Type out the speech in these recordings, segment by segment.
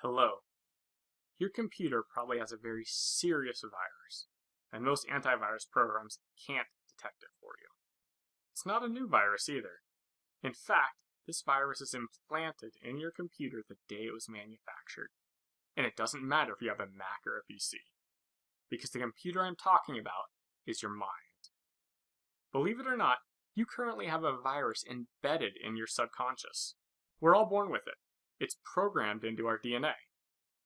Hello. Your computer probably has a very serious virus, and most antivirus programs can't detect it for you. It's not a new virus either. In fact, this virus is implanted in your computer the day it was manufactured, and it doesn't matter if you have a Mac or a PC, because the computer I'm talking about is your mind. Believe it or not, you currently have a virus embedded in your subconscious. We're all born with it. It's programmed into our DNA.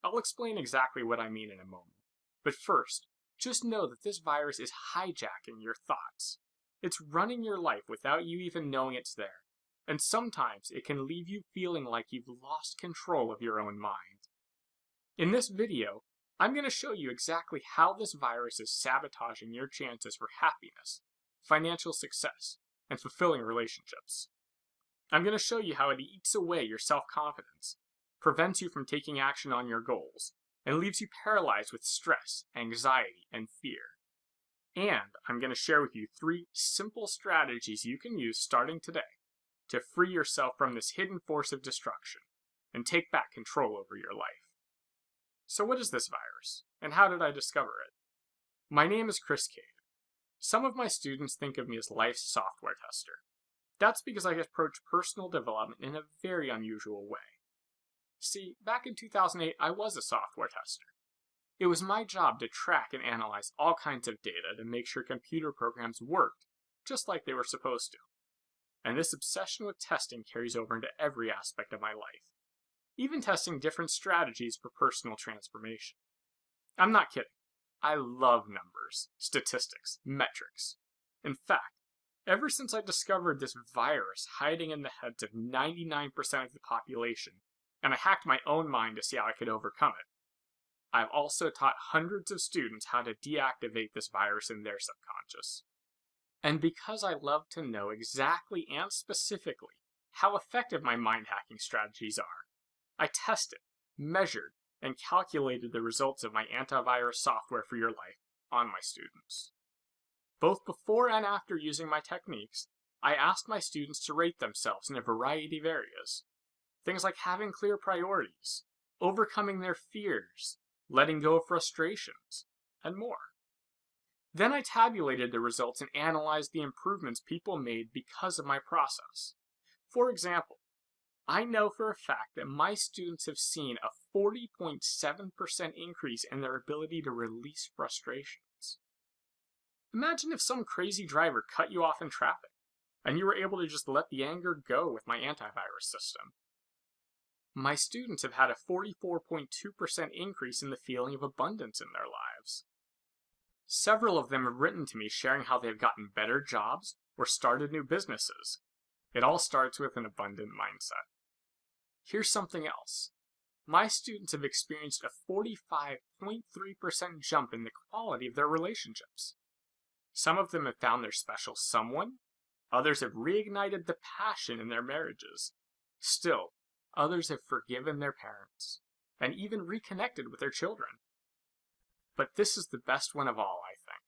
I'll explain exactly what I mean in a moment. But first, just know that this virus is hijacking your thoughts. It's running your life without you even knowing it's there. And sometimes it can leave you feeling like you've lost control of your own mind. In this video, I'm going to show you exactly how this virus is sabotaging your chances for happiness, financial success, and fulfilling relationships. I'm going to show you how it eats away your self-confidence, prevents you from taking action on your goals, and leaves you paralyzed with stress, anxiety, and fear. And I'm going to share with you 3 simple strategies you can use starting today to free yourself from this hidden force of destruction and take back control over your life. So what is this virus, and how did I discover it? My name is Chris Cade. Some of my students think of me as life's software tester. That's because I approach personal development in a very unusual way. See, back in 2008, I was a software tester. It was my job to track and analyze all kinds of data to make sure computer programs worked just like they were supposed to. And this obsession with testing carries over into every aspect of my life, even testing different strategies for personal transformation. I'm not kidding. I love numbers, statistics, metrics. In fact, ever since I discovered this virus hiding in the heads of 99% of the population, and I hacked my own mind to see how I could overcome it, I've also taught hundreds of students how to deactivate this virus in their subconscious. And because I love to know exactly and specifically how effective my mind hacking strategies are, I tested, measured, and calculated the results of my antivirus software for your life on my students. Both before and after using my techniques, I asked my students to rate themselves in a variety of areas. Things like having clear priorities, overcoming their fears, letting go of frustrations, and more. Then I tabulated the results and analyzed the improvements people made because of my process. For example, I know for a fact that my students have seen a 40.7% increase in their ability to release frustrations. Imagine if some crazy driver cut you off in traffic, and you were able to just let the anger go with my antivirus system. My students have had a 44.2% increase in the feeling of abundance in their lives. Several of them have written to me sharing how they've gotten better jobs or started new businesses. It all starts with an abundant mindset. Here's something else. My students have experienced a 45.3% jump in the quality of their relationships. Some of them have found their special someone. Others have reignited the passion in their marriages. Still, others have forgiven their parents and even reconnected with their children. But this is the best one of all, I think.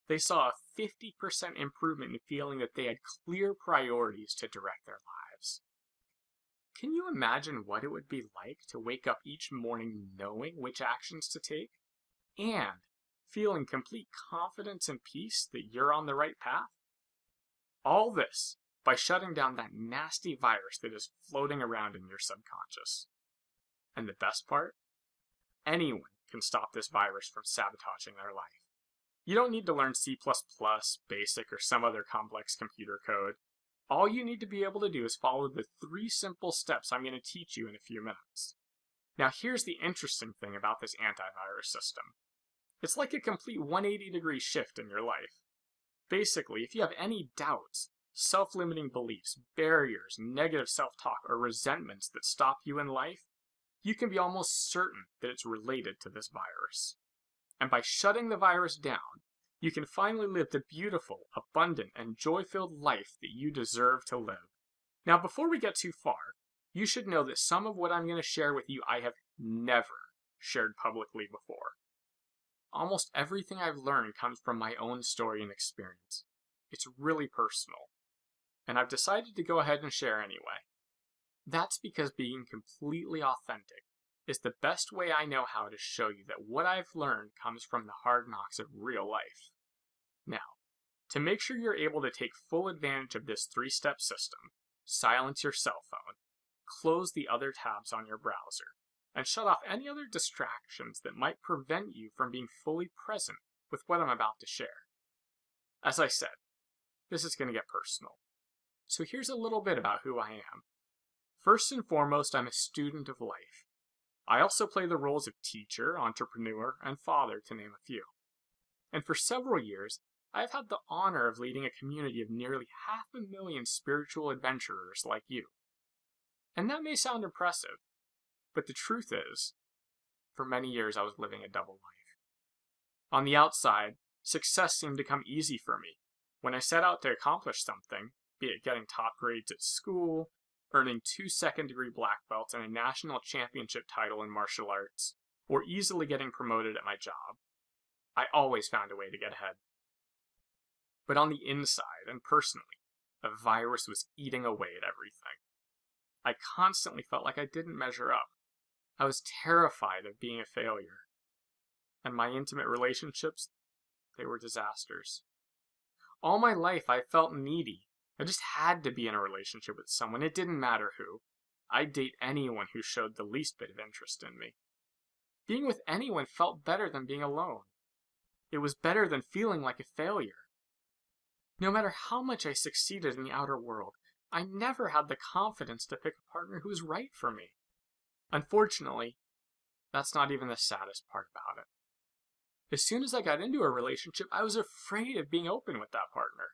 They saw a 50% improvement in feeling that they had clear priorities to direct their lives. Can you imagine what it would be like to wake up each morning knowing which actions to take and feeling complete confidence and peace that you're on the right path? All this by shutting down that nasty virus that is floating around in your subconscious. And the best part? Anyone can stop this virus from sabotaging their life. You don't need to learn C++, BASIC, or some other complex computer code. All you need to be able to do is follow the 3 simple steps I'm going to teach you in a few minutes. Now here's the interesting thing about this antivirus system. It's like a complete 180-degree shift in your life. Basically, if you have any doubts, self-limiting beliefs, barriers, negative self-talk, or resentments that stop you in life, you can be almost certain that it's related to this virus. And by shutting the virus down, you can finally live the beautiful, abundant, and joy-filled life that you deserve to live. Now, before we get too far, you should know that some of what I'm going to share with you I have never shared publicly before. Almost everything I've learned comes from my own story and experience. It's really personal. And I've decided to go ahead and share anyway. That's because being completely authentic is the best way I know how to show you that what I've learned comes from the hard knocks of real life. Now, to make sure you're able to take full advantage of this 3-step system, silence your cell phone, close the other tabs on your browser, and shut off any other distractions that might prevent you from being fully present with what I'm about to share. As I said, this is going to get personal. So here's a little bit about who I am. First and foremost, I'm a student of life. I also play the roles of teacher, entrepreneur, and father, to name a few. And for several years, I've had the honor of leading a community of nearly 500,000 spiritual adventurers like you. And that may sound impressive, but the truth is, for many years I was living a double life. On the outside, success seemed to come easy for me. When I set out to accomplish something, be it getting top grades at school, earning 2 second-degree black belts and a national championship title in martial arts, or easily getting promoted at my job, I always found a way to get ahead. But on the inside, and personally, a virus was eating away at everything. I constantly felt like I didn't measure up. I was terrified of being a failure. And my intimate relationships, they were disasters. All my life I felt needy. I just had to be in a relationship with someone. It didn't matter who. I'd date anyone who showed the least bit of interest in me. Being with anyone felt better than being alone. It was better than feeling like a failure. No matter how much I succeeded in the outer world, I never had the confidence to pick a partner who was right for me. Unfortunately, that's not even the saddest part about it. As soon as I got into a relationship, I was afraid of being open with that partner.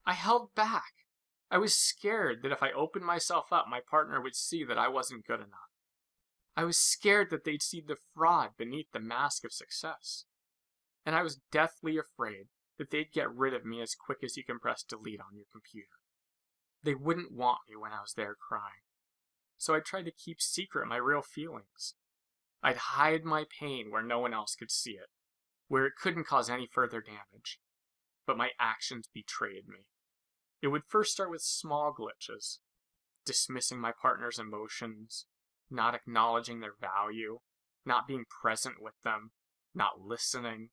I held back. I was scared that if I opened myself up, my partner would see that I wasn't good enough. I was scared that they'd see the fraud beneath the mask of success. And I was deathly afraid that they'd get rid of me as quick as you can press delete on your computer. They wouldn't want me when I was there crying. So I tried to keep secret my real feelings. I'd hide my pain where no one else could see it, where it couldn't cause any further damage. But my actions betrayed me. It would first start with small glitches, dismissing my partner's emotions, not acknowledging their value, not being present with them, not listening,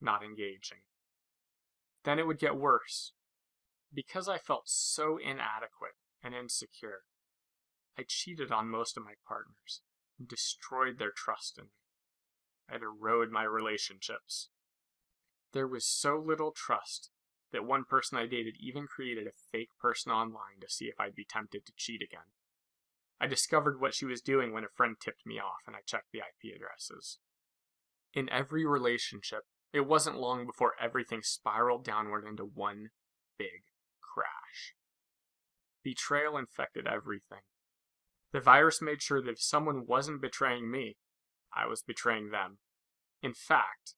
not engaging. Then it would get worse. Because I felt so inadequate and insecure, I cheated on most of my partners and destroyed their trust in me. I'd erode my relationships. There was so little trust that one person I dated even created a fake person online to see if I'd be tempted to cheat again. I discovered what she was doing when a friend tipped me off and I checked the IP addresses. In every relationship, it wasn't long before everything spiraled downward into one big crash. Betrayal infected everything. The virus made sure that if someone wasn't betraying me, I was betraying them. In fact,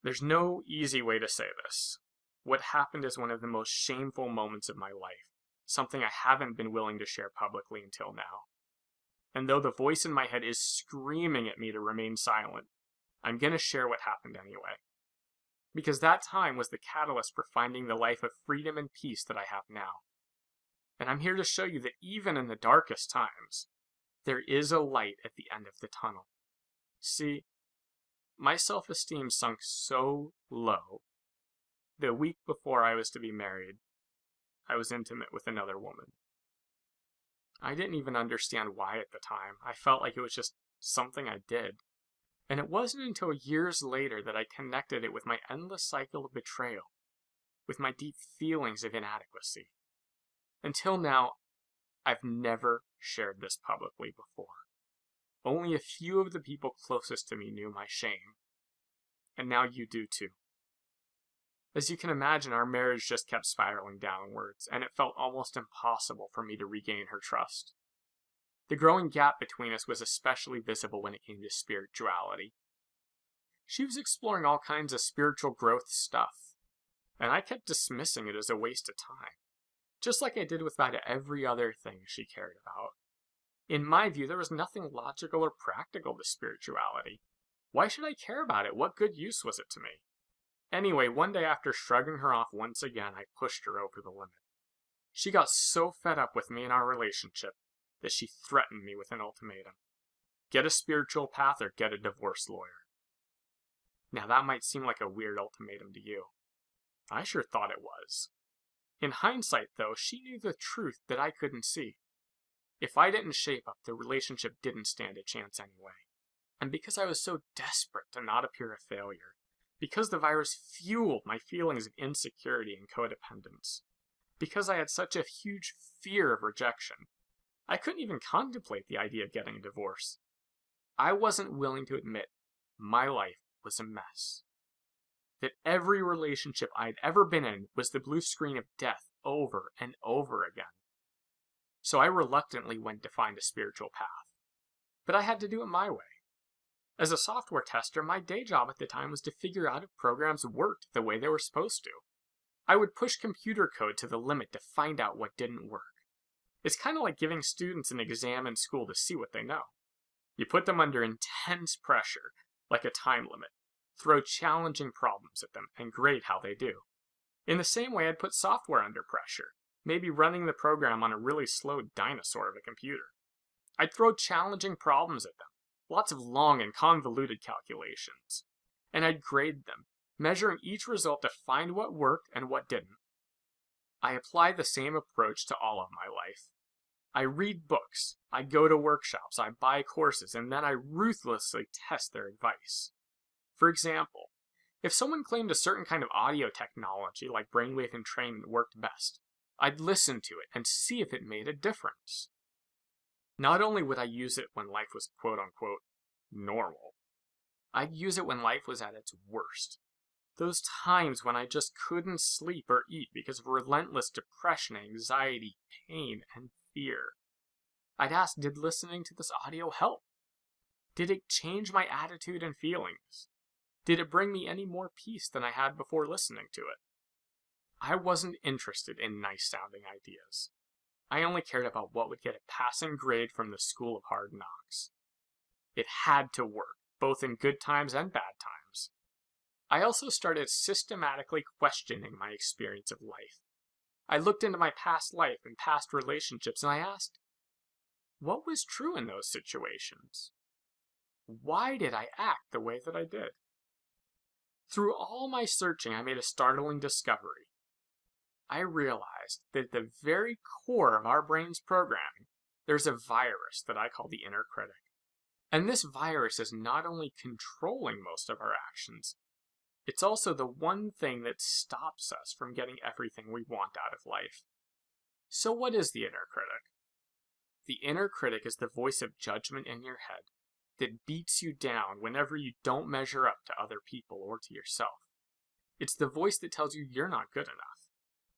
there's no easy way to say this. What happened is one of the most shameful moments of my life, something I haven't been willing to share publicly until now. And though the voice in my head is screaming at me to remain silent, I'm going to share what happened anyway. Because that time was the catalyst for finding the life of freedom and peace that I have now. And I'm here to show you that even in the darkest times, there is a light at the end of the tunnel. See, my self-esteem sunk so low. The week before I was to be married, I was intimate with another woman. I didn't even understand why at the time. I felt like it was just something I did. And it wasn't until years later that I connected it with my endless cycle of betrayal, with my deep feelings of inadequacy. Until now, I've never shared this publicly before. Only a few of the people closest to me knew my shame. And now you do too. As you can imagine, our marriage just kept spiraling downwards, and it felt almost impossible for me to regain her trust. The growing gap between us was especially visible when it came to spirituality. She was exploring all kinds of spiritual growth stuff, and I kept dismissing it as a waste of time, just like I did with about every other thing she cared about. In my view, there was nothing logical or practical to spirituality. Why should I care about it? What good use was it to me? Anyway, one day after shrugging her off once again, I pushed her over the limit. She got so fed up with me and our relationship that she threatened me with an ultimatum. Get a spiritual path or get a divorce lawyer. Now that might seem like a weird ultimatum to you. I sure thought it was. In hindsight, though, she knew the truth that I couldn't see. If I didn't shape up, the relationship didn't stand a chance anyway. And because I was so desperate to not appear a failure, because the virus fueled my feelings of insecurity and codependence, because I had such a huge fear of rejection, I couldn't even contemplate the idea of getting a divorce. I wasn't willing to admit my life was a mess. That every relationship I'd ever been in was the blue screen of death over and over again. So I reluctantly went to find a spiritual path. But I had to do it my way. As a software tester, my day job at the time was to figure out if programs worked the way they were supposed to. I would push computer code to the limit to find out what didn't work. It's kind of like giving students an exam in school to see what they know. You put them under intense pressure, like a time limit, throw challenging problems at them, and grade how they do. In the same way, I'd put software under pressure, maybe running the program on a really slow dinosaur of a computer. I'd throw challenging problems at them, lots of long and convoluted calculations, and I'd grade them, measuring each result to find what worked and what didn't. I apply the same approach to all of my life. I read books, I go to workshops, I buy courses, and then I ruthlessly test their advice. For example, if someone claimed a certain kind of audio technology like brainwave entrainment worked best, I'd listen to it and see if it made a difference. Not only would I use it when life was quote-unquote normal, I'd use it when life was at its worst. Those times when I just couldn't sleep or eat because of relentless depression, anxiety, pain, and fear. I'd ask, did listening to this audio help? Did it change my attitude and feelings? Did it bring me any more peace than I had before listening to it? I wasn't interested in nice-sounding ideas. I only cared about what would get a passing grade from the School of Hard Knocks. It had to work, both in good times and bad times. I also started systematically questioning my experience of life. I looked into my past life and past relationships, and I asked, what was true in those situations? Why did I act the way that I did? Through all my searching, I made a startling discovery. I realized that at the very core of our brain's programming, there's a virus that I call the inner critic. And this virus is not only controlling most of our actions, it's also the one thing that stops us from getting everything we want out of life. So what is the inner critic? The inner critic is the voice of judgment in your head that beats you down whenever you don't measure up to other people or to yourself. It's the voice that tells you you're not good enough,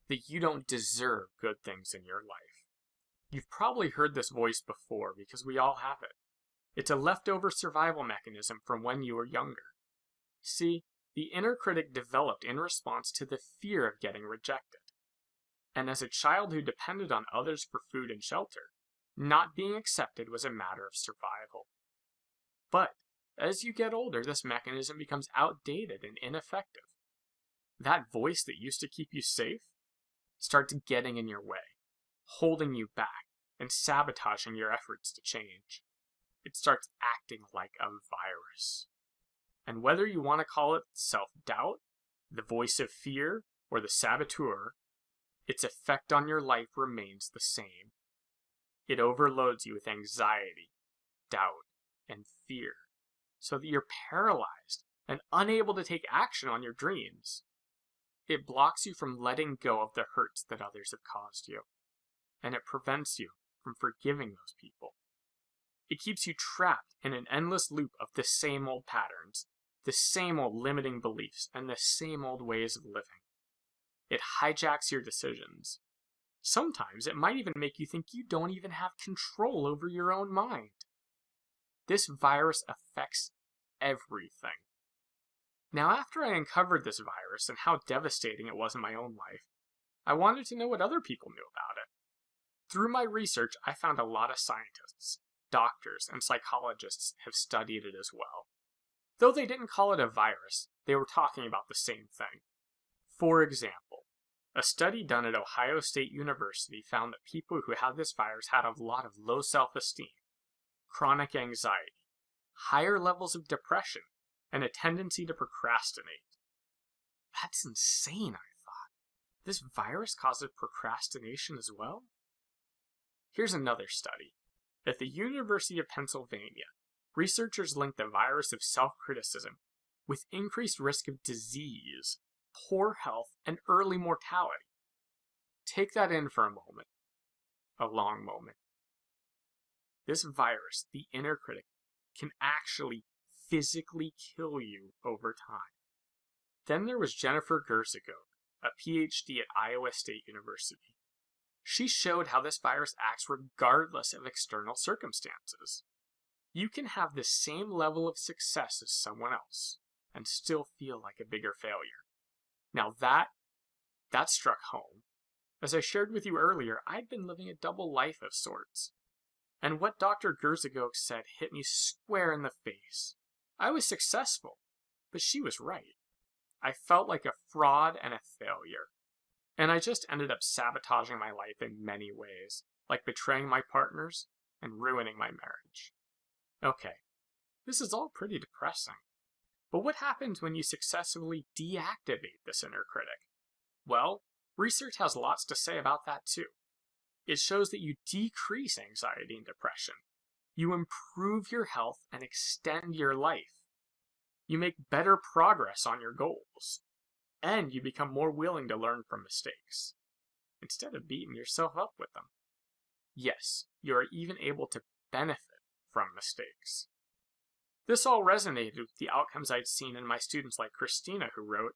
that you don't deserve good things in your life. You've probably heard this voice before because we all have it. It's a leftover survival mechanism from when you were younger. See, the inner critic developed in response to the fear of getting rejected. And as a child who depended on others for food and shelter, not being accepted was a matter of survival. But as you get older, this mechanism becomes outdated and ineffective. That voice that used to keep you safe starts getting in your way, holding you back, and sabotaging your efforts to change. It starts acting like a virus. And whether you want to call it self-doubt, the voice of fear, or the saboteur, its effect on your life remains the same. It overloads you with anxiety, doubt, and fear, so that you're paralyzed and unable to take action on your dreams. It blocks you from letting go of the hurts that others have caused you, and it prevents you from forgiving those people. It keeps you trapped in an endless loop of the same old patterns, the same old limiting beliefs, and the same old ways of living. It hijacks your decisions. Sometimes it might even make you think you don't even have control over your own mind. This virus affects everything. Now, after I uncovered this virus and how devastating it was in my own life, I wanted to know what other people knew about it. Through my research, I found a lot of scientists, doctors, and psychologists have studied it as well. Though they didn't call it a virus, they were talking about the same thing. For example, a study done at Ohio State University found that people who had this virus had a lot of low self-esteem, chronic anxiety, higher levels of depression, and a tendency to procrastinate. That's insane, I thought. This virus causes procrastination as well? Here's another study. At the University of Pennsylvania, researchers linked the virus of self-criticism with increased risk of disease, poor health, and early mortality. Take that in for a moment. A long moment. This virus, the inner critic, can actually physically kill you over time. Then there was Jennifer Gersigog, a PhD at Iowa State University. She showed how this virus acts regardless of external circumstances. You can have the same level of success as someone else and still feel like a bigger failure. Now that struck home. As I shared with you earlier, I'd been living a double life of sorts. And what Dr. Gersigog said hit me square in the face. I was successful, but she was right. I felt like a fraud and a failure. And I just ended up sabotaging my life in many ways, like betraying my partners and ruining my marriage. Okay, this is all pretty depressing. But what happens when you successfully deactivate this inner critic? Well, research has lots to say about that too. It shows that you decrease anxiety and depression. You improve your health and extend your life. You make better progress on your goals. And you become more willing to learn from mistakes, instead of beating yourself up with them. Yes, you are even able to benefit from mistakes. This all resonated with the outcomes I'd seen in my students like Christina, who wrote,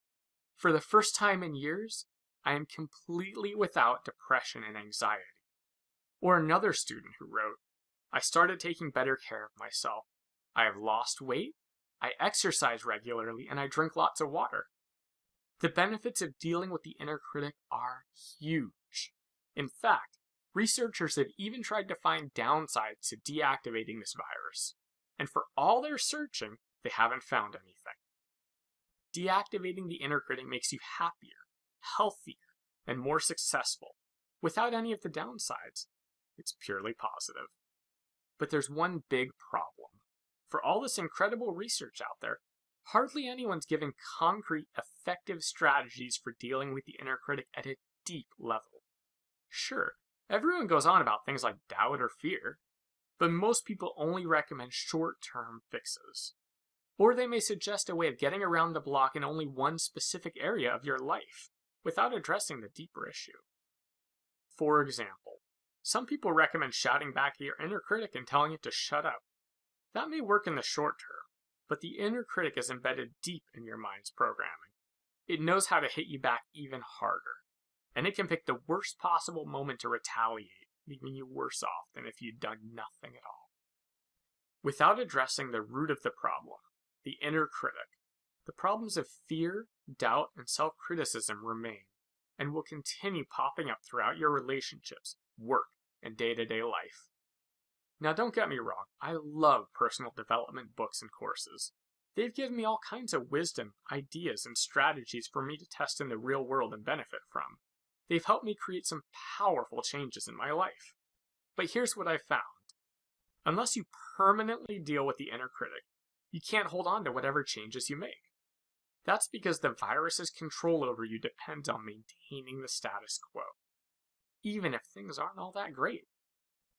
"For the first time in years, I am completely without depression and anxiety." Or another student who wrote, "I started taking better care of myself. I have lost weight, I exercise regularly, and I drink lots of water." The benefits of dealing with the inner critic are huge. In fact, researchers have even tried to find downsides to deactivating this virus. And for all their searching, they haven't found anything. Deactivating the inner critic makes you happier, healthier, and more successful, without any of the downsides. It's purely positive. But there's one big problem. For all this incredible research out there, hardly anyone's giving concrete, effective strategies for dealing with the inner critic at a deep level. Sure, everyone goes on about things like doubt or fear, but most people only recommend short-term fixes. Or they may suggest a way of getting around the block in only one specific area of your life, without addressing the deeper issue. For example, some people recommend shouting back at your inner critic and telling it to shut up. That may work in the short term, but the inner critic is embedded deep in your mind's programming. It knows how to hit you back even harder, and it can pick the worst possible moment to retaliate, leaving you worse off than if you'd done nothing at all. Without addressing the root of the problem, the inner critic, the problems of fear, doubt, and self-criticism remain, and will continue popping up throughout your relationships, work, and day-to-day life. Now don't get me wrong, I love personal development books and courses. They've given me all kinds of wisdom, ideas, and strategies for me to test in the real world and benefit from. They've helped me create some powerful changes in my life. But here's what I've found. Unless you permanently deal with the inner critic, you can't hold on to whatever changes you make. That's because the virus's control over you depends on maintaining the status quo, even if things aren't all that great.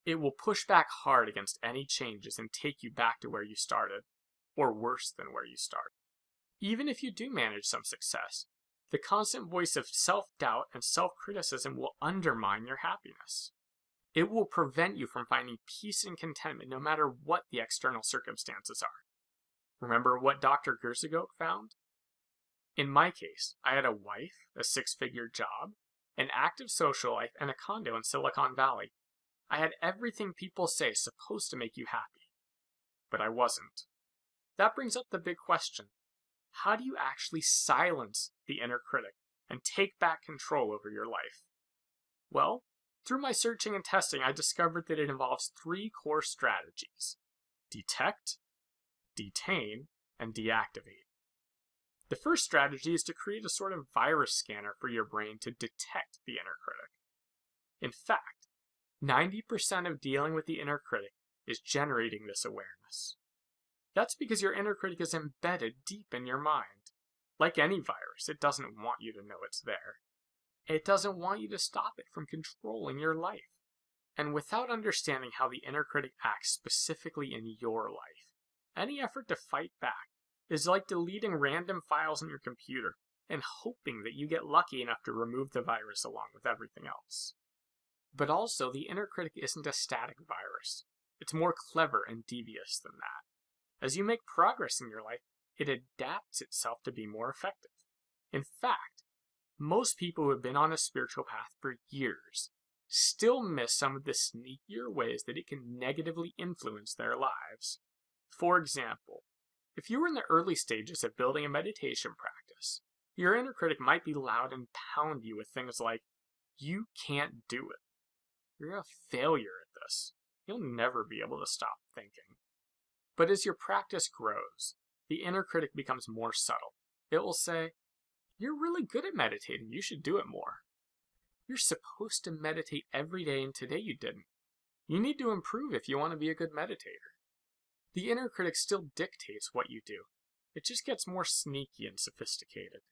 It will push back hard against any changes and take you back to where you started, or worse than where you started. Even if you do manage some success, the constant voice of self-doubt and self-criticism will undermine your happiness. It will prevent you from finding peace and contentment no matter what the external circumstances are. Remember what Dr. Gersigog found? In my case, I had a wife, a 6-figure job, an active social life, and a condo in Silicon Valley. I had everything people say is supposed to make you happy. But I wasn't. That brings up the big question. How do you actually silence the inner critic and take back control over your life? Well, through my searching and testing, I discovered that it involves 3 core strategies: detect, detain, and deactivate. The first strategy is to create a sort of virus scanner for your brain to detect the inner critic. In fact, 90% of dealing with the inner critic is generating this awareness. That's because your inner critic is embedded deep in your mind. Like any virus, it doesn't want you to know it's there. It doesn't want you to stop it from controlling your life. And without understanding how the inner critic acts specifically in your life, any effort to fight back is like deleting random files on your computer and hoping that you get lucky enough to remove the virus along with everything else. But also, the inner critic isn't a static virus. It's more clever and devious than that. As you make progress in your life, it adapts itself to be more effective. In fact, most people who have been on a spiritual path for years still miss some of the sneakier ways that it can negatively influence their lives. For example, if you were in the early stages of building a meditation practice, your inner critic might be loud and pound you with things like, "You can't do it. You're a failure at this. You'll never be able to stop thinking." But as your practice grows, the inner critic becomes more subtle. It will say, "You're really good at meditating. You should do it more. You're supposed to meditate every day, and today you didn't. You need to improve if you want to be a good meditator." The inner critic still dictates what you do. It just gets more sneaky and sophisticated.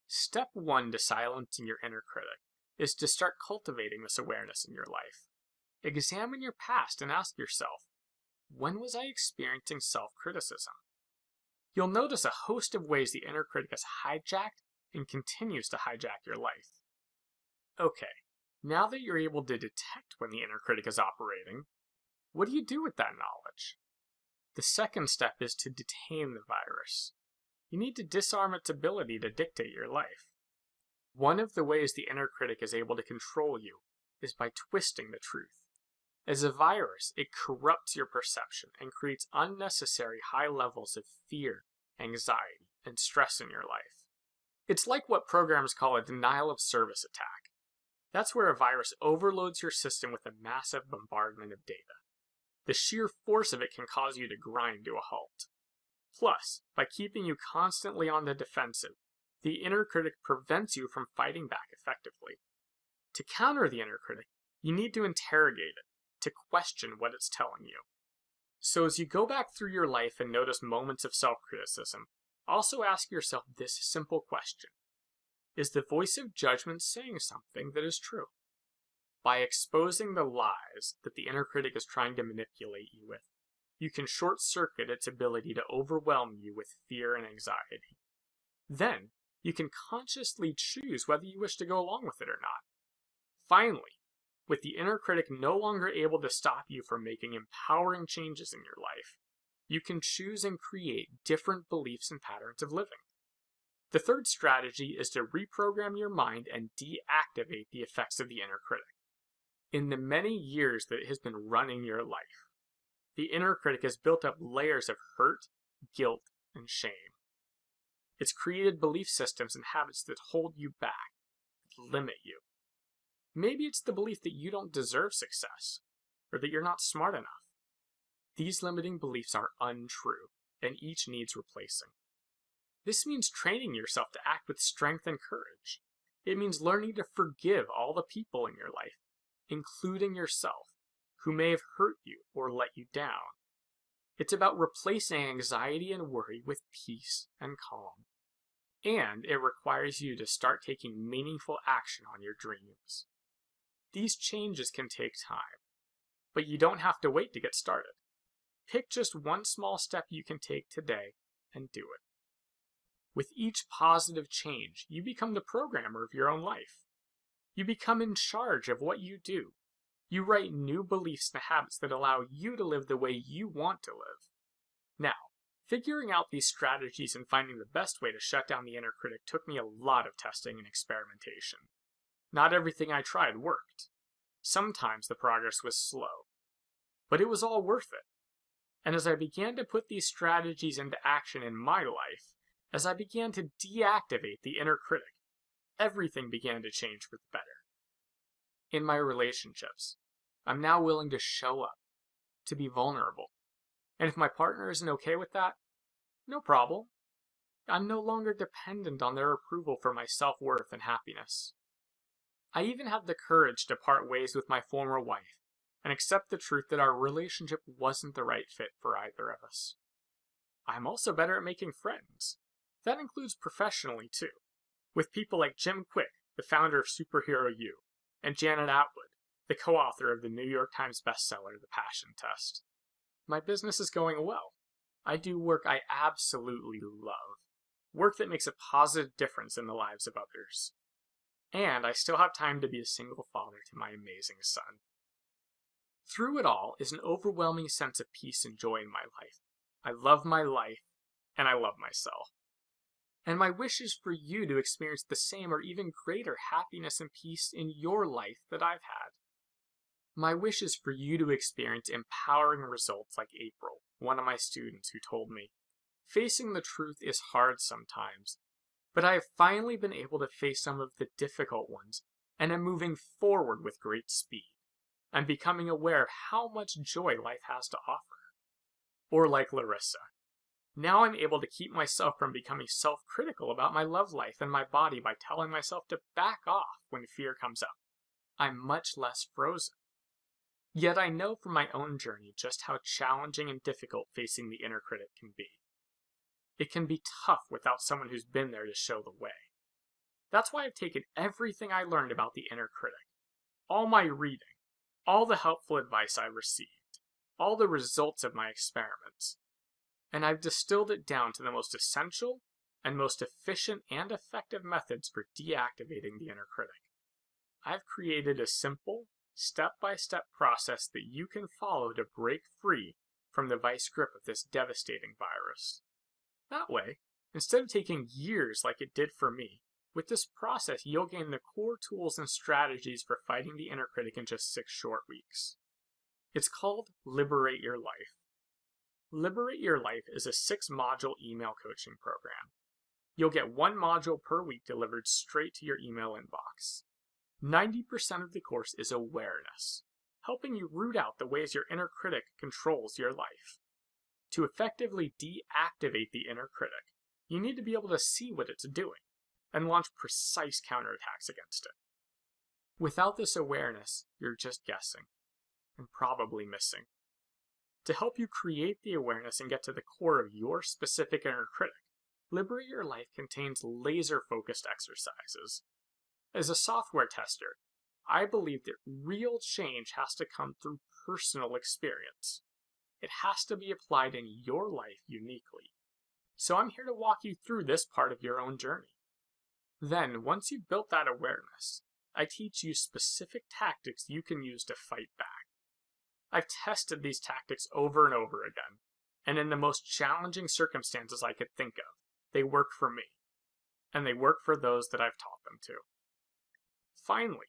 Step 1 to silencing your inner critic is to start cultivating this awareness in your life. Examine your past and ask yourself, when was I experiencing self-criticism? You'll notice a host of ways the inner critic has hijacked and continues to hijack your life. Okay, now that you're able to detect when the inner critic is operating, what do you do with that knowledge? The second step is to detain the virus. You need to disarm its ability to dictate your life. One of the ways the inner critic is able to control you is by twisting the truth. As a virus, it corrupts your perception and creates unnecessary high levels of fear, anxiety, and stress in your life. It's like what programs call a denial of service attack. That's where a virus overloads your system with a massive bombardment of data. The sheer force of it can cause you to grind to a halt. Plus, by keeping you constantly on the defensive, the inner critic prevents you from fighting back effectively. To counter the inner critic, you need to interrogate it, to question what it's telling you. So as you go back through your life and notice moments of self-criticism, also ask yourself this simple question. Is the voice of judgment saying something that is true? By exposing the lies that the inner critic is trying to manipulate you with, you can short-circuit its ability to overwhelm you with fear and anxiety. Then, you can consciously choose whether you wish to go along with it or not. Finally, with the inner critic no longer able to stop you from making empowering changes in your life, you can choose and create different beliefs and patterns of living. The third strategy is to reprogram your mind and deactivate the effects of the inner critic. In the many years that it has been running your life, the inner critic has built up layers of hurt, guilt, and shame. It's created belief systems and habits that hold you back, that limit you. Maybe it's the belief that you don't deserve success, or that you're not smart enough. These limiting beliefs are untrue, and each needs replacing. This means training yourself to act with strength and courage. It means learning to forgive all the people in your life, including yourself, who may have hurt you or let you down. It's about replacing anxiety and worry with peace and calm. And it requires you to start taking meaningful action on your dreams. These changes can take time, but you don't have to wait to get started. Pick just one small step you can take today and do it. With each positive change, you become the programmer of your own life. You become in charge of what you do. You write new beliefs and habits that allow you to live the way you want to live. Now, figuring out these strategies and finding the best way to shut down the inner critic took me a lot of testing and experimentation. Not everything I tried worked. Sometimes the progress was slow. But it was all worth it. And as I began to put these strategies into action in my life, as I began to deactivate the inner critic, everything began to change for the better. In my relationships, I'm now willing to show up, to be vulnerable. And if my partner isn't okay with that, no problem. I'm no longer dependent on their approval for my self-worth and happiness. I even had the courage to part ways with my former wife and accept the truth that our relationship wasn't the right fit for either of us. I'm also better at making friends. That includes professionally, too, with people like Jim Quick, the founder of Superhero U, and Janet Atwood, the co-author of the New York Times bestseller, The Passion Test. My business is going well. I do work I absolutely love, work that makes a positive difference in the lives of others. And I still have time to be a single father to my amazing son. Through it all is an overwhelming sense of peace and joy in my life. I love my life, and I love myself. And my wish is for you to experience the same or even greater happiness and peace in your life that I've had. My wish is for you to experience empowering results like April, one of my students, who told me, "Facing the truth is hard sometimes, but I have finally been able to face some of the difficult ones and am moving forward with great speed. I'm becoming aware of how much joy life has to offer." Or like Larissa, "Now I'm able to keep myself from becoming self-critical about my love life and my body by telling myself to back off when fear comes up. I'm much less frozen." Yet I know from my own journey just how challenging and difficult facing the inner critic can be. It can be tough without someone who's been there to show the way. That's why I've taken everything I learned about the inner critic, all my reading, all the helpful advice I received, all the results of my experiments, and I've distilled it down to the most essential and most efficient and effective methods for deactivating the inner critic. I've created a simple, step-by-step process that you can follow to break free from the vice grip of this devastating virus. That way, instead of taking years like it did for me, with this process you'll gain the core tools and strategies for fighting the inner critic in just 6 short weeks. It's called Liberate Your Life. Liberate Your Life is a 6-module email coaching program. You'll get 1 module per week delivered straight to your email inbox. 90% of the course is awareness, helping you root out the ways your inner critic controls your life. To effectively deactivate the inner critic, you need to be able to see what it's doing and launch precise counterattacks against it. Without this awareness, you're just guessing and probably missing. To help you create the awareness and get to the core of your specific inner critic, Liberate Your Life contains laser-focused exercises. As a software tester, I believe that real change has to come through personal experience. It has to be applied in your life uniquely. So I'm here to walk you through this part of your own journey. Then, once you've built that awareness, I teach you specific tactics you can use to fight back. I've tested these tactics over and over again, and in the most challenging circumstances I could think of, they work for me, and they work for those that I've taught them to. Finally,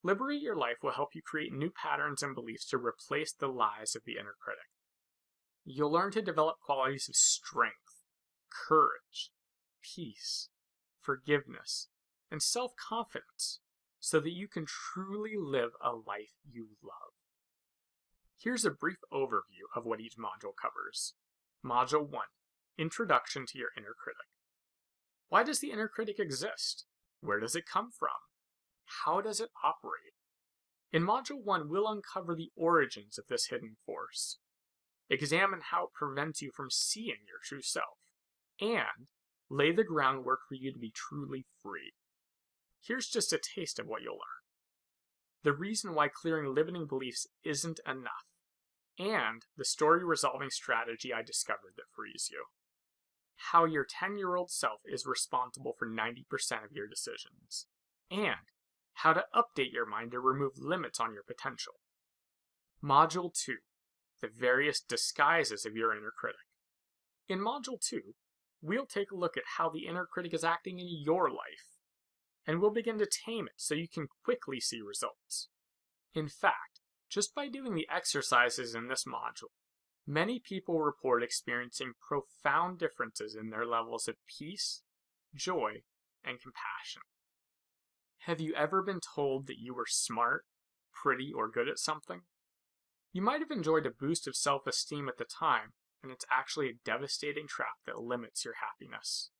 Liberate Your Life will help you create new patterns and beliefs to replace the lies of the inner critic. You'll learn to develop qualities of strength, courage, peace, forgiveness, and self-confidence so that you can truly live a life you love. Here's a brief overview of what each module covers. Module 1, Introduction to your Inner Critic. Why does the inner critic exist? Where does it come from? How does it operate? In Module 1, we'll uncover the origins of this hidden force, examine how it prevents you from seeing your true self, and lay the groundwork for you to be truly free. Here's just a taste of what you'll learn. The reason why clearing limiting beliefs isn't enough, and the story-resolving strategy I discovered that frees you. How your 10-year-old self is responsible for 90% of your decisions, and how to update your mind to remove limits on your potential. Module 2, the various disguises of your inner critic. In Module 2, we'll take a look at how the inner critic is acting in your life, and we'll begin to tame it so you can quickly see results. In fact, just by doing the exercises in this module, many people report experiencing profound differences in their levels of peace, joy, and compassion. Have you ever been told that you were smart, pretty, or good at something? You might have enjoyed a boost of self-esteem at the time, and it's actually a devastating trap that limits your happiness.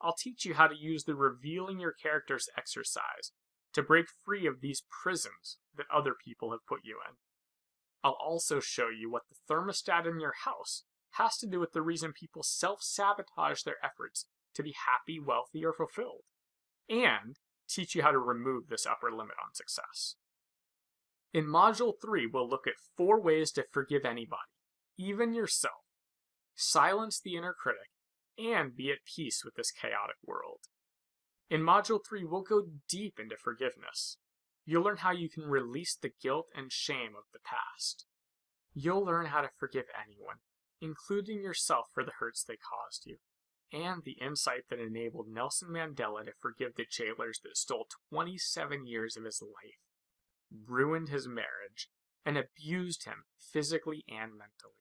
I'll teach you how to use the Revealing Your Characters exercise to break free of these prisons that other people have put you in. I'll also show you what the thermostat in your house has to do with the reason people self-sabotage their efforts to be happy, wealthy, or fulfilled, and teach you how to remove this upper limit on success. In Module 3, we'll look at 4 ways to forgive anybody, even yourself, silence the inner critic, and be at peace with this chaotic world. In Module 3, we'll go deep into forgiveness. You'll learn how you can release the guilt and shame of the past. You'll learn how to forgive anyone, including yourself, for the hurts they caused you, and the insight that enabled Nelson Mandela to forgive the jailers that stole 27 years of his life, ruined his marriage, and abused him physically and mentally.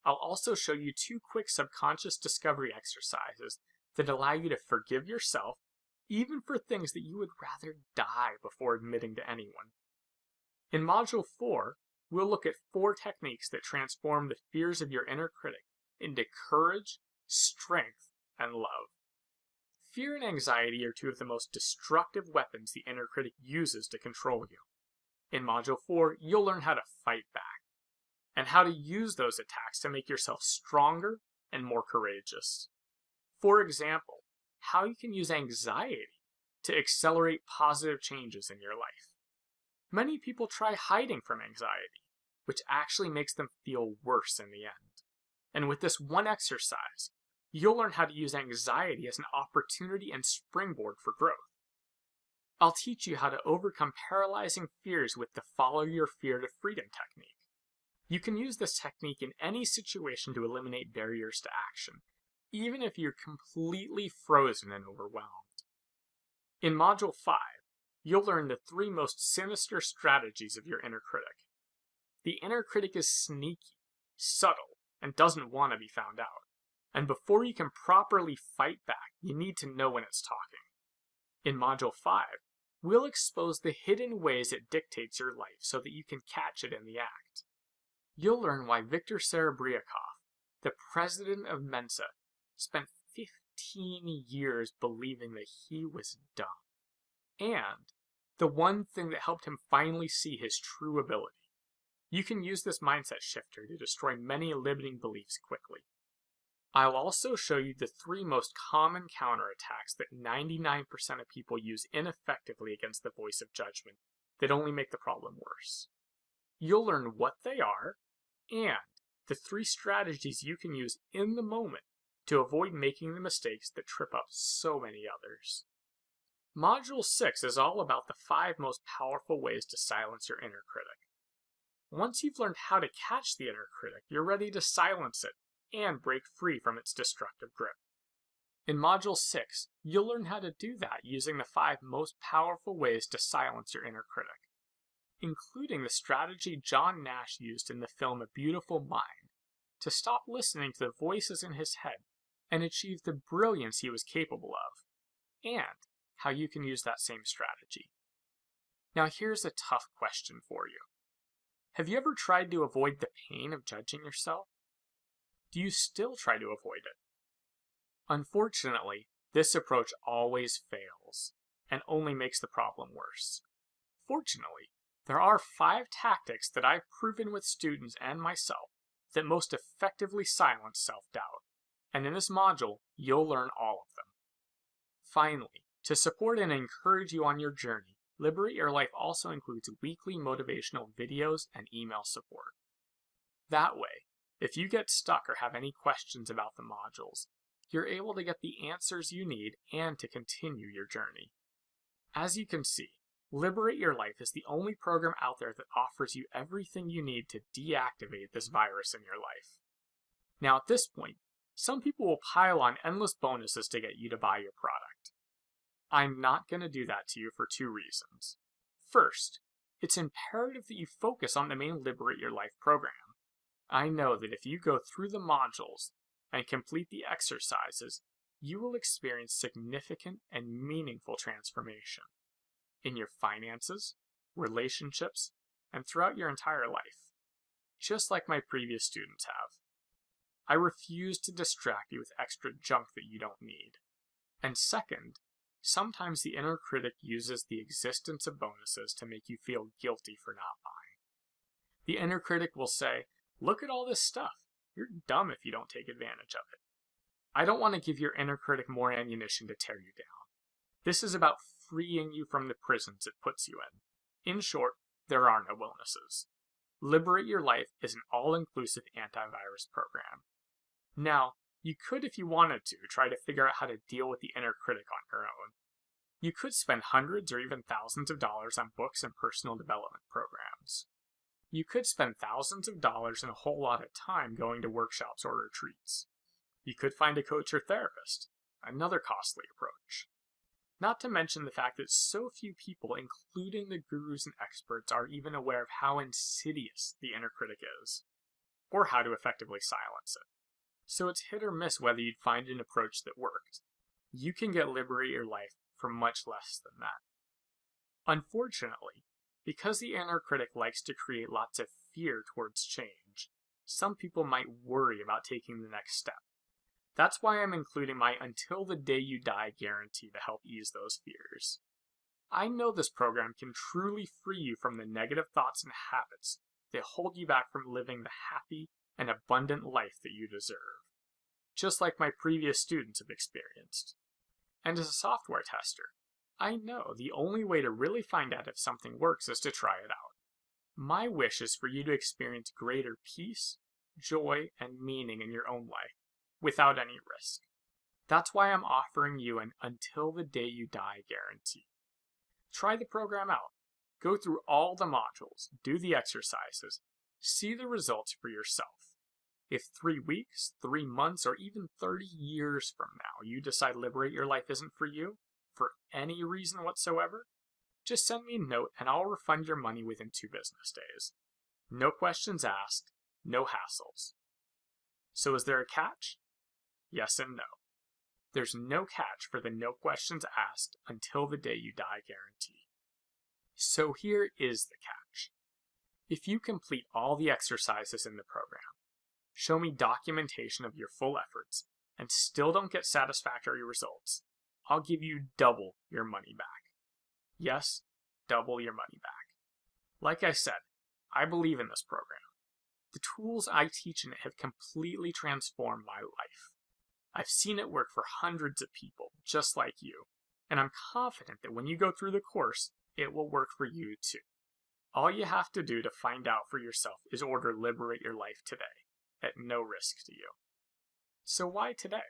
I'll also show you 2 quick subconscious discovery exercises that allow you to forgive yourself, even for things that you would rather die before admitting to anyone. In Module 4, we'll look at 4 techniques that transform the fears of your inner critic into courage, strength, and love. Fear and anxiety are 2 of the most destructive weapons the inner critic uses to control you. In Module 4, you'll learn how to fight back, and how to use those attacks to make yourself stronger and more courageous. For example, how you can use anxiety to accelerate positive changes in your life. Many people try hiding from anxiety, which actually makes them feel worse in the end. And with this one exercise, you'll learn how to use anxiety as an opportunity and springboard for growth. I'll teach you how to overcome paralyzing fears with the Follow Your Fear to Freedom technique. You can use this technique in any situation to eliminate barriers to action, even if you're completely frozen and overwhelmed. In Module 5, you'll learn the 3 most sinister strategies of your inner critic. The inner critic is sneaky, subtle, and doesn't want to be found out. And before you can properly fight back, you need to know when it's talking. In Module 5, we'll expose the hidden ways it dictates your life so that you can catch it in the act. You'll learn why Viktor Serebryakov, the president of Mensa, spent 15 years believing that he was dumb, and the one thing that helped him finally see his true ability. You can use this mindset shifter to destroy many limiting beliefs quickly. I'll also show you the 3 most common counterattacks that 99% of people use ineffectively against the voice of judgment that only make the problem worse. You'll learn what they are, and the 3 strategies you can use in the moment to avoid making the mistakes that trip up so many others. Module 6 is all about the 5 most powerful ways to silence your inner critic. Once you've learned how to catch the inner critic, you're ready to silence it and break free from its destructive grip. In Module 6, you'll learn how to do that using the 5 most powerful ways to silence your inner critic, including the strategy John Nash used in the film A Beautiful Mind to stop listening to the voices in his head and achieve the brilliance he was capable of, and how you can use that same strategy. Now here's a tough question for you. Have you ever tried to avoid the pain of judging yourself? Do you still try to avoid it? Unfortunately, this approach always fails and only makes the problem worse. Fortunately, there are 5 tactics that I've proven with students and myself that most effectively silence self-doubt, and in this module, you'll learn all of them. Finally, to support and encourage you on your journey, Liberate Your Life also includes weekly motivational videos and email support. That way, if you get stuck or have any questions about the modules, you're able to get the answers you need and to continue your journey. As you can see, Liberate Your Life is the only program out there that offers you everything you need to deactivate this virus in your life. Now at this point, some people will pile on endless bonuses to get you to buy your product. I'm not going to do that to you for 2 reasons. First, it's imperative that you focus on the main Liberate Your Life program. I know that if you go through the modules and complete the exercises, you will experience significant and meaningful transformation in your finances, relationships, and throughout your entire life, just like my previous students have. I refuse to distract you with extra junk that you don't need. And second, sometimes the inner critic uses the existence of bonuses to make you feel guilty for not buying. The inner critic will say, "Look at all this stuff. you're dumb if you don't take advantage of it. I don't want to give your inner critic more ammunition to tear you down. This is about freeing you from the prisons it puts you in. In short, there are no bonuses. Liberate Your Life is an all-inclusive antivirus program. Now, you could, if you wanted to, try to figure out how to deal with the inner critic on your own. You could spend hundreds or even thousands of dollars on books and personal development programs. You could spend thousands of dollars and a whole lot of time going to workshops or retreats. You could find a coach or therapist, another costly approach. Not to mention the fact that so few people, including the gurus and experts, are even aware of how insidious the inner critic is, or how to effectively silence it. So it's hit or miss whether you'd find an approach that worked. You can get Liberate Your Life for much less than that. Unfortunately, because the inner critic likes to create lots of fear towards change, some people might worry about taking the next step. That's why I'm including my Until the Day You Die guarantee to help ease those fears. I know this program can truly free you from the negative thoughts and habits that hold you back from living the happy and abundant life that you deserve, just like my previous students have experienced. And as a software tester, I know the only way to really find out if something works is to try it out. My wish is for you to experience greater peace, joy, and meaning in your own life, without any risk. That's why I'm offering you an Until the Day You Die guarantee. Try the program out. Go through all the modules, do the exercises, see the results for yourself. If 3 weeks, 3 months, or even 30 years from now you decide Liberate Your Life isn't for you, for any reason whatsoever, just send me a note and I'll refund your money within 2 business days. No questions asked, no hassles. So is there a catch? Yes and no. There's no catch for the no questions asked Until the Day You Die guarantee. So here is the catch. If you complete all the exercises in the program, show me documentation of your full efforts, and still don't get satisfactory results, I'll give you double your money back. Yes, double your money back. Like I said, I believe in this program. The tools I teach in it have completely transformed my life. I've seen it work for hundreds of people, just like you, and I'm confident that when you go through the course, it will work for you too. All you have to do to find out for yourself is order Liberate Your Life today, at no risk to you. So why today?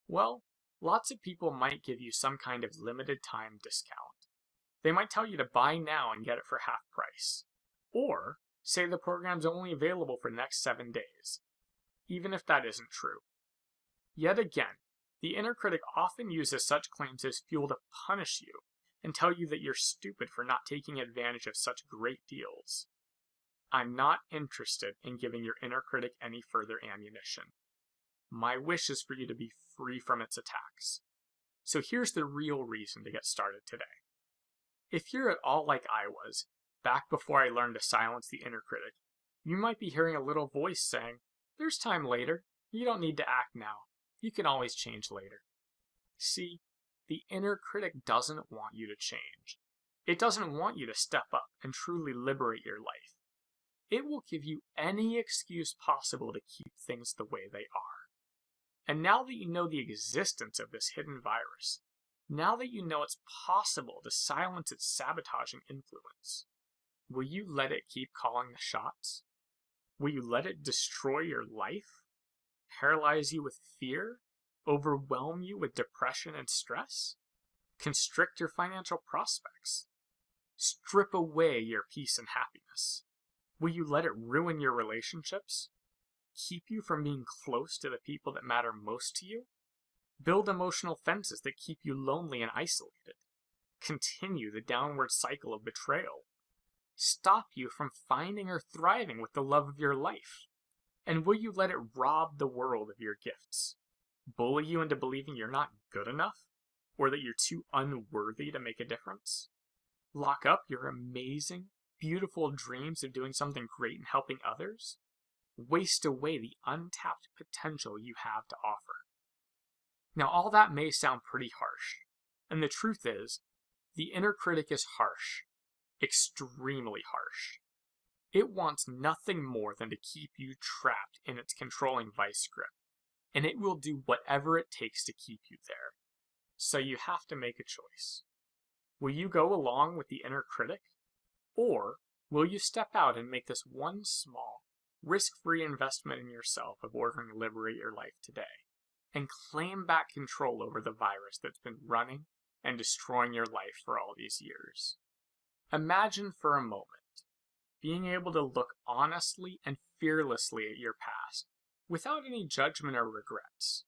Well, lots of people might give you some kind of limited time discount. They might tell you to buy now and get it for half price. Or say the program's only available for the next 7 days, even if that isn't true. Yet again, the inner critic often uses such claims as fuel to punish you and tell you that you're stupid for not taking advantage of such great deals. I'm not interested in giving your inner critic any further ammunition. My wish is for you to be free from its attacks. So here's the real reason to get started today. If you're at all like I was, back before I learned to silence the inner critic, you might be hearing a little voice saying, "There's time later. You don't need to act now. You can always change later." See, the inner critic doesn't want you to change. It doesn't want you to step up and truly liberate your life. It will give you any excuse possible to keep things the way they are. And now that you know the existence of this hidden virus, now that you know it's possible to silence its sabotaging influence, will you let it keep calling the shots? Will you let it destroy your life? Paralyze you with fear? Overwhelm you with depression and stress? Constrict your financial prospects? Strip away your peace and happiness? Will you let it ruin your relationships? Keep you from being close to the people that matter most to you? Build emotional fences that keep you lonely and isolated? Continue the downward cycle of betrayal? Stop you from finding or thriving with the love of your life? And will you let it rob the world of your gifts? Bully you into believing you're not good enough? Or that you're too unworthy to make a difference? Lock up your amazing, beautiful dreams of doing something great and helping others? Waste away the untapped potential you have to offer. Now, all that may sound pretty harsh, and the truth is, the inner critic is harsh, extremely harsh. It wants nothing more than to keep you trapped in its controlling vice grip, and it will do whatever it takes to keep you there. So you have to make a choice. Will you go along with the inner critic? Or will you step out and make this one small, risk-free investment in yourself of ordering to liberate your life today, and claim back control over the virus that's been running and destroying your life for all these years? Imagine for a moment being able to look honestly and fearlessly at your past without any judgment or regrets.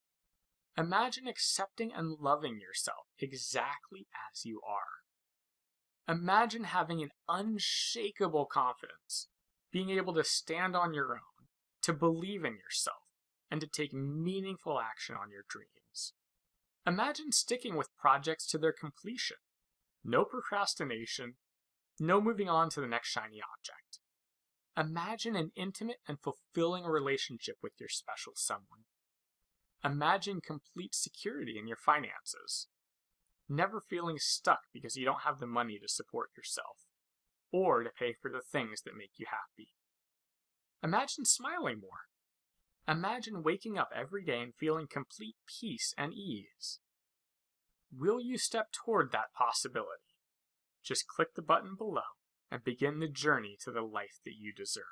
Imagine accepting and loving yourself exactly as you are. Imagine having an unshakable confidence, being able to stand on your own, to believe in yourself, and to take meaningful action on your dreams. Imagine sticking with projects to their completion. No procrastination, no moving on to the next shiny object. Imagine an intimate and fulfilling relationship with your special someone. Imagine complete security in your finances. Never feeling stuck because you don't have the money to support yourself, or to pay for the things that make you happy. Imagine smiling more. Imagine waking up every day and feeling complete peace and ease. Will you step toward that possibility? Just click the button below and begin the journey to the life that you deserve.